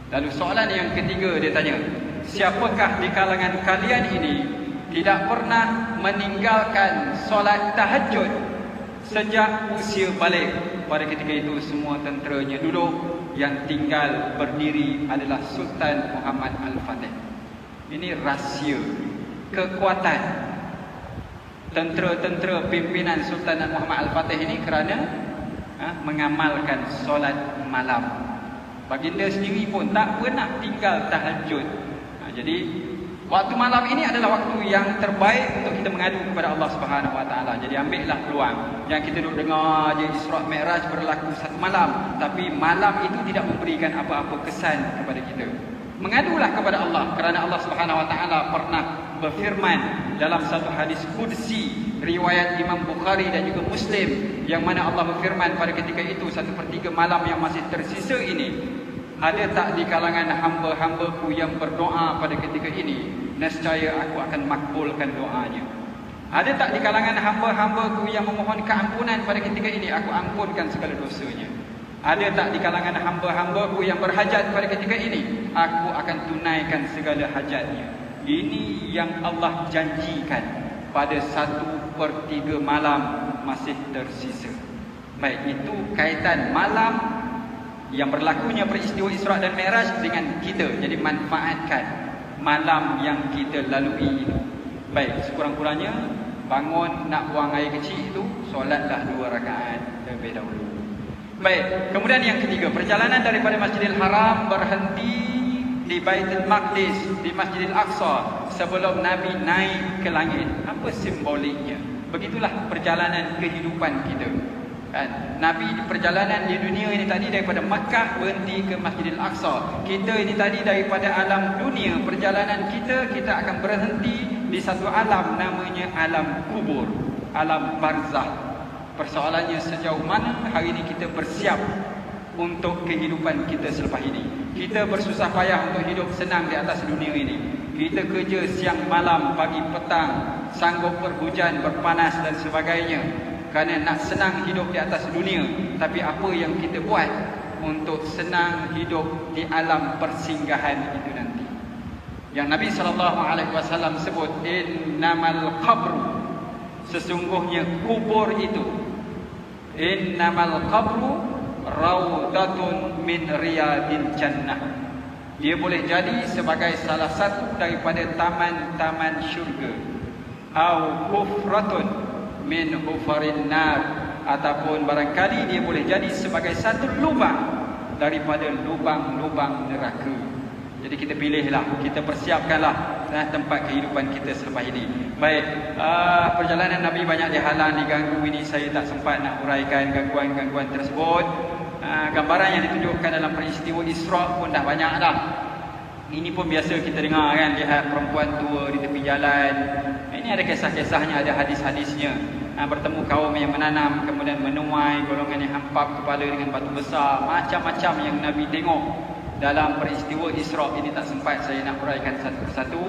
Lalu soalan yang ketiga dia tanya, siapakah di kalangan kalian ini tidak pernah meninggalkan solat tahajud sejak usia balik? Pada ketika itu semua tenteranya duduk, yang tinggal berdiri adalah Sultan Muhammad Al-Fatih. Ini rahsia kekuatan tentera-tentera pimpinan Sultan Muhammad Al-Fatih ini kerana mengamalkan solat malam. Baginda sendiri pun tak pernah tinggal tahajud. Jadi waktu malam ini adalah waktu yang terbaik untuk kita mengadu kepada Allah Subhanahu Wa Taala. Jadi ambillah peluang. Yang kita duduk dengar je Isra' Mi'raj berlaku satu malam, tapi malam itu tidak memberikan apa-apa kesan kepada kita. Mengadulah kepada Allah, kerana Allah Subhanahu Wa Taala pernah berfirman dalam satu hadis qudsi riwayat Imam Bukhari dan juga Muslim, yang mana Allah berfirman pada ketika itu 1/3 malam yang masih tersisa ini, ada tak di kalangan hamba-hambaku yang berdoa pada ketika ini, nescaya aku akan makbulkan doanya. Ada tak di kalangan hamba-hambaku yang memohon keampunan pada ketika ini, aku ampunkan segala dosanya. Ada tak di kalangan hamba-hambaku yang berhajat pada ketika ini, aku akan tunaikan segala hajatnya. Ini yang Allah janjikan pada 1/3 malam masih tersisa. Baik, itu kaitan malam yang berlakunya peristiwa Isra' dan Mi'raj dengan kita. Jadi manfaatkan malam yang kita lalui itu. Baik, sekurang-kurangnya bangun nak buang air kecil itu, solatlah 2 rakaat lebih dahulu. Baik, kemudian yang ketiga, perjalanan daripada Masjidil Haram berhenti di Baitul Maqdis, di Masjidil Aqsa sebelum Nabi naik ke langit. Apa simboliknya? Begitulah perjalanan kehidupan kita. Kan? Nabi di perjalanan di dunia ini tadi daripada Makkah berhenti ke Masjidil Aqsa. Kita ini tadi daripada alam dunia, perjalanan kita akan berhenti di satu alam namanya alam kubur, alam barzah. Persoalannya sejauh mana hari ini kita bersiap untuk kehidupan kita selepas ini. Kita bersusah payah untuk hidup senang di atas dunia ini. Kita kerja siang malam, pagi petang, sanggup berhujan, berpanas dan sebagainya, kerana nak senang hidup di atas dunia. Tapi apa yang kita buat untuk senang hidup di alam persinggahan itu nanti? Yang Nabi SAW sebut, innamal qabru, sesungguhnya kubur itu, innamal qabru raudatun min riyadil jannah. Dia boleh jadi sebagai salah satu daripada taman-taman syurga. Au hufratun min hufarin nar, ataupun barangkali dia boleh jadi sebagai satu lubang daripada lubang-lubang neraka. Jadi kita pilihlah, kita persiapkanlah tempat kehidupan kita selepas ini. Baik, perjalanan Nabi banyak dihalang, diganggu. Ini saya tak sempat nak uraikan gangguan-gangguan tersebut. Gambaran yang ditunjukkan dalam peristiwa Isra' pun dah banyak dah. Ini pun biasa kita dengar kan, lihat perempuan tua di tepi jalan. Ini ada kisah-kisahnya, ada hadis-hadisnya. Bertemu kaum yang menanam, kemudian menuai, golongan yang hampap kepala dengan batu besar. Macam-macam yang Nabi tengok dalam peristiwa Isra' ini, tak sempat saya nak uraikan satu persatu.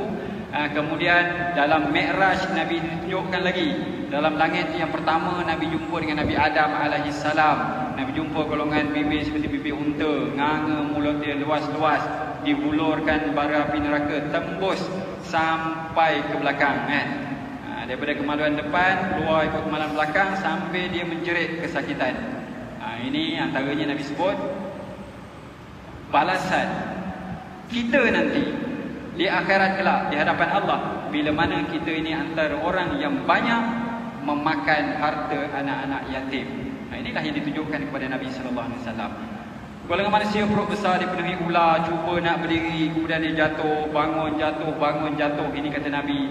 Kemudian dalam Mi'raj Nabi tunjukkan lagi. Dalam langit yang pertama Nabi jumpa dengan Nabi Adam alaihissalam. Nabi jumpa golongan bibir seperti bibir unta, nganga mulut dia luas-luas, dihulurkan bara api neraka tembus sampai ke belakang kan. Daripada kemaluan depan keluar ikut kemaluan belakang sampai dia menjerit kesakitan. Ini antaranya Nabi sebut balasan kita nanti di akhirat kelak di hadapan Allah, bila mana kita ini antara orang yang banyak memakan harta anak-anak yatim. Inilah yang ditunjukkan kepada Nabi sallallahu alaihi wasallam. Golongan manusia perut besar dipenuhi ular, cuba nak berdiri, kemudian dia jatuh, bangun jatuh. Ini kata Nabi,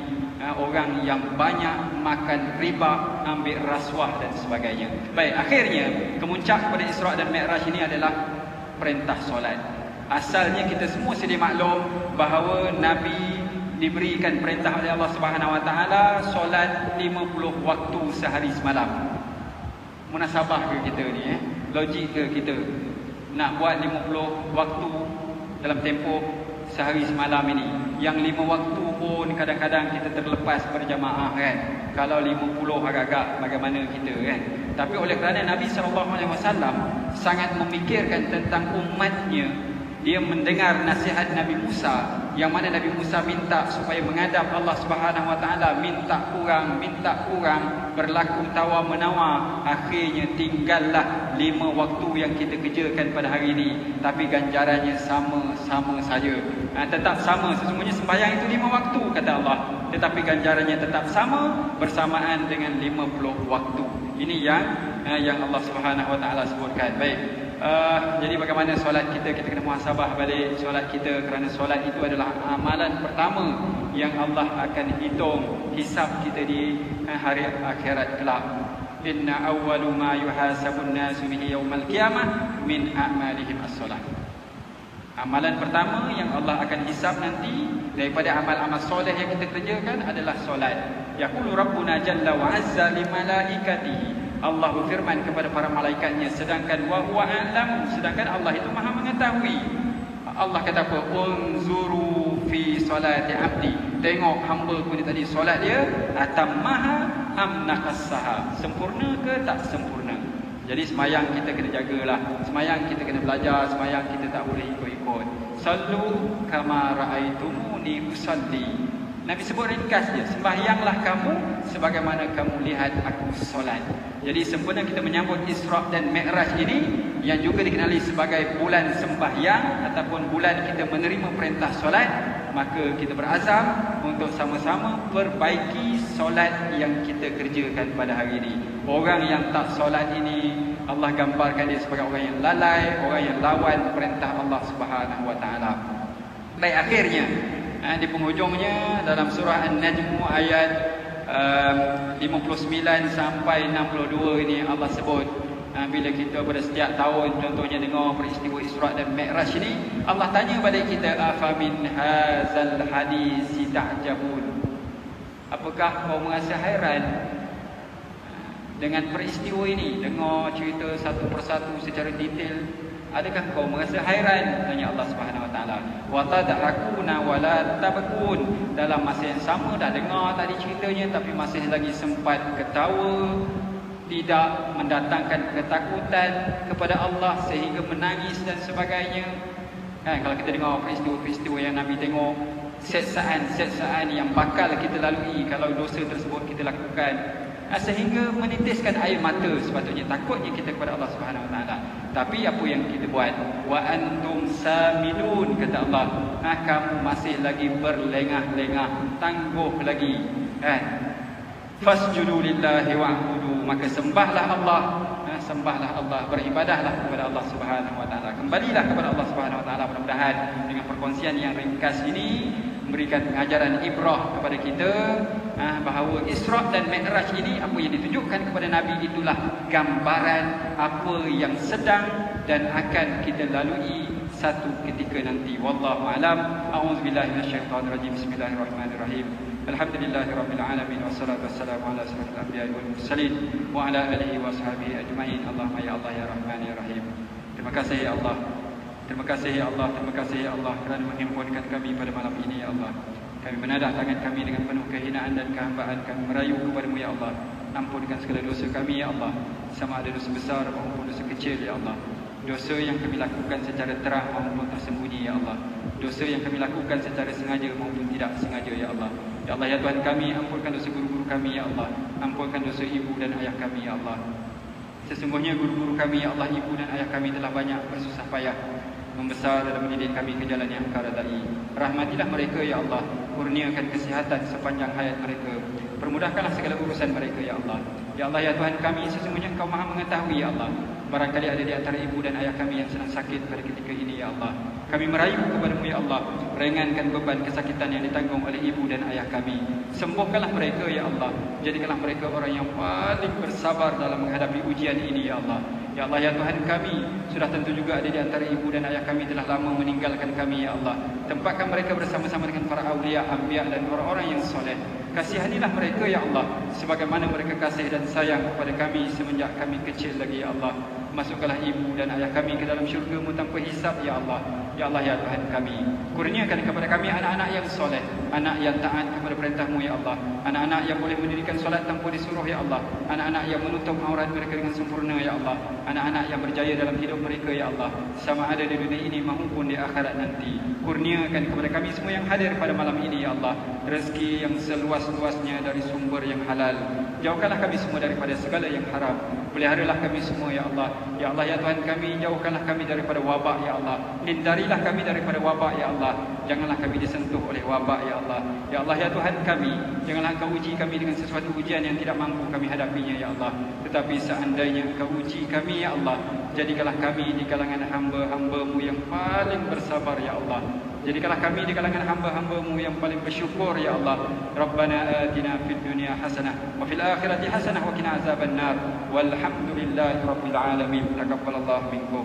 orang yang banyak makan riba, ambil rasuah dan sebagainya. Baik, akhirnya kemuncak pada Isra' dan Mi'raj ini adalah perintah solat. Asalnya kita semua sedia maklum bahawa Nabi diberikan perintah oleh Allah Subhanahu Wa Taala solat 50 waktu sehari semalam. Munasabah ke kita ni, logik ke kita nak buat 50 waktu dalam tempoh sehari semalam ini? Yang 5 waktu pun kadang-kadang kita terlepas berjamaah kan. Kalau 50 agak-agak bagaimana kita kan. Tapi oleh kerana Nabi SAW sangat memikirkan tentang umatnya, dia mendengar nasihat Nabi Musa, yang mana Nabi Musa minta supaya menghadap Allah Subhanahu Wa Taala, minta kurang, berlaku tawar-menawar. Akhirnya tinggallah 5 waktu yang kita kerjakan pada hari ini, tapi ganjarannya sama saja. Tetap sama, sesungguhnya sembahyang itu 5 waktu kata Allah, tetapi ganjarannya tetap sama bersamaan dengan 50 waktu. Ini yang Allah Subhanahu Wa Taala sebutkan. Baik. Jadi bagaimana solat kita? Kita kena muhasabah balik solat kita, kerana solat itu adalah amalan pertama yang Allah akan hitung hisab kita di hari akhirat kelak. Inna awwalu ma yuhasabun nasu bihi yaumal qiyamah min a'malihim as-solat. Amalan pertama yang Allah akan hisab nanti daripada amal-amal soleh yang kita kerjakan adalah solat. Yaqulu rabbuna jalla wa azza li malaikatihi, Allah berfirman kepada para malaikatnya, sedangkan wa huwa a'lam, sedangkan Allah itu Maha mengetahui. Allah kata apa? Unzuru fi salati abdi, tengok hamba ku ni tadi solat dia atammaha am naqassaha, sempurna ke tak sempurna. Jadi semayang kita kena jagalah, semayang kita kena belajar, semayang kita tak boleh ikut-ikut. Sallu kama ra'aitumuni usalli. Nabi sebut ringkas dia, sembahyanglah kamu sebagaimana kamu lihat aku solat. Jadi sempurna kita menyambut Isra' dan Mi'raj ini, yang juga dikenali sebagai bulan sembahyang ataupun bulan kita menerima perintah solat, maka kita berazam untuk sama-sama perbaiki solat yang kita kerjakan pada hari ini. Orang yang tak solat ini, Allah gambarkan dia sebagai orang yang lalai, orang yang lawan perintah Allah Subhanahu Wa Taala. Baik, akhirnya di penghujungnya dalam surah An-Najm ayat 59 sampai 62 ini Allah sebut, bila kita pada setiap tahun contohnya dengar peristiwa Isra' dan Mi'raj ini, Allah tanya pada kita, afamin hazal hadis ta'jabun, apakah kau merasa hairan dengan peristiwa ini? Dengar cerita satu persatu secara detail, adakah kau merasa hairan? Tanya Allah Subhanahu Wa Taala. Wa tadhakuna wa la tabkun, dalam masa yang sama dah dengar tadi ceritanya tapi masih lagi sempat ketawa, tidak mendatangkan ketakutan kepada Allah sehingga menangis dan sebagainya. Kalau kita dengar peristiwa-peristiwa yang Nabi tengok, siksaan yang bakal kita lalui kalau dosa tersebut kita lakukan, sehingga menitiskan air mata sepatutnya, takutnya kita kepada Allah Subhanahu Wa Taala. Tapi apa yang kita buat? Wa antum samidun, kata Allah, kamu masih lagi berlengah-lengah, tangguh lagi fasjudu lillahi wa'budu, maka sembahlah Allah, beribadahlah kepada Allah Subhanahu Wa Taala, kembalilah kepada Allah Subhanahu Wa Taala. Mudah-mudahan dengan perkongsian yang ringkas ini memberikan pengajaran ibrah kepada kita, bahawa Isra' dan Mi'raj ini, apa yang ditunjukkan kepada Nabi itulah gambaran apa yang sedang dan akan kita lalui satu ketika nanti. Wallahu a'lam. A'udzubillahi minasyaitonirrajim. Bismillahirrahmanirrahim. Alhamdulillahirabbil alamin, wassalatu wassalamu ala asyrafil anbiya'i wal mursalin wa ala alihi wa sahbihi ajma'in. Allahumma ya Allah ya Rahman ya Rahim. Terima kasih ya Allah. Terima kasih ya Allah, terima kasih ya Allah kerana menghimpunkan kami pada malam ini ya Allah. Kami menadah tangan kami dengan penuh kehinaan dan kehambaan, kami merayu kepada-Mu ya Allah. Ampunkan segala dosa kami ya Allah, sama ada dosa besar maupun dosa kecil ya Allah. Dosa yang kami lakukan secara terang maupun tersembunyi ya Allah. Dosa yang kami lakukan secara sengaja maupun tidak sengaja ya Allah. Ya Allah ya Tuhan kami, ampunkan dosa guru-guru kami ya Allah. Ampunkan dosa ibu dan ayah kami ya Allah. Sesungguhnya guru-guru kami ya Allah, ibu dan ayah kami telah banyak bersusah payah membesar dalam mendidik kami ke jalan yang Engkau redai. Rahmatilah mereka ya Allah, kurniakan kesihatan sepanjang hayat mereka, permudahkanlah segala urusan mereka ya Allah. Ya Allah ya Tuhan kami, sesungguhnya Engkau Maha mengetahui ya Allah Barangkali ada di antara ibu dan ayah kami yang sedang sakit pada ketika ini ya Allah. Kami merayu kepada-Mu ya Allah, ringankan beban kesakitan yang ditanggung oleh ibu dan ayah kami. Sembuhkanlah mereka ya Allah. Jadikanlah mereka orang yang paling bersabar dalam menghadapi ujian ini ya Allah. Ya Allah, ya Tuhan kami, sudah tentu juga ada di antara ibu dan ayah kami telah lama meninggalkan kami ya Allah. Tempatkan mereka bersama-sama dengan para awliya, anbiya dan orang-orang yang soleh. Kasihanilah mereka ya Allah, sebagaimana mereka kasih dan sayang kepada kami semenjak kami kecil lagi ya Allah. Masukkanlah ibu dan ayah kami ke dalam syurga-Mu tanpa hisab ya Allah. Ya Allah, ya Tuhan kami, kurniakan kepada kami anak-anak yang soleh, anak yang taat kepada perintah-Mu ya Allah, anak-anak yang boleh mendirikan solat tanpa disuruh ya Allah, anak-anak yang menutup aurat mereka dengan sempurna ya Allah, anak-anak yang berjaya dalam hidup mereka ya Allah, sama ada di dunia ini maupun di akhirat nanti. Kurniakan kepada kami semua yang hadir pada malam ini ya Allah, rezeki yang seluas-luasnya dari sumber yang halal. Jauhkanlah kami semua daripada segala yang haram. Peliharalah kami semua ya Allah. Ya Allah, ya Tuhan kami, jauhkanlah kami daripada wabak ya Allah. Hindarilah kami daripada wabak ya Allah. Janganlah kami disentuh oleh wabak ya Allah. Ya Allah, ya Tuhan kami, janganlah Engkau uji kami dengan sesuatu ujian yang tidak mampu kami hadapinya ya Allah. Tetapi seandainya Engkau uji kami ya Allah, jadikanlah kami di kalangan hamba-hamba-Mu yang paling bersabar ya Allah. Jadikanlah kami di kalangan hamba-hamba-Mu yang paling bersyukur ya Allah. Rabbana atina fid dunya hasanah wa fil akhirati hasanah wa qina azabannar. Walhamdulillahi rabbil alamin. Taqabbalallahu minkum.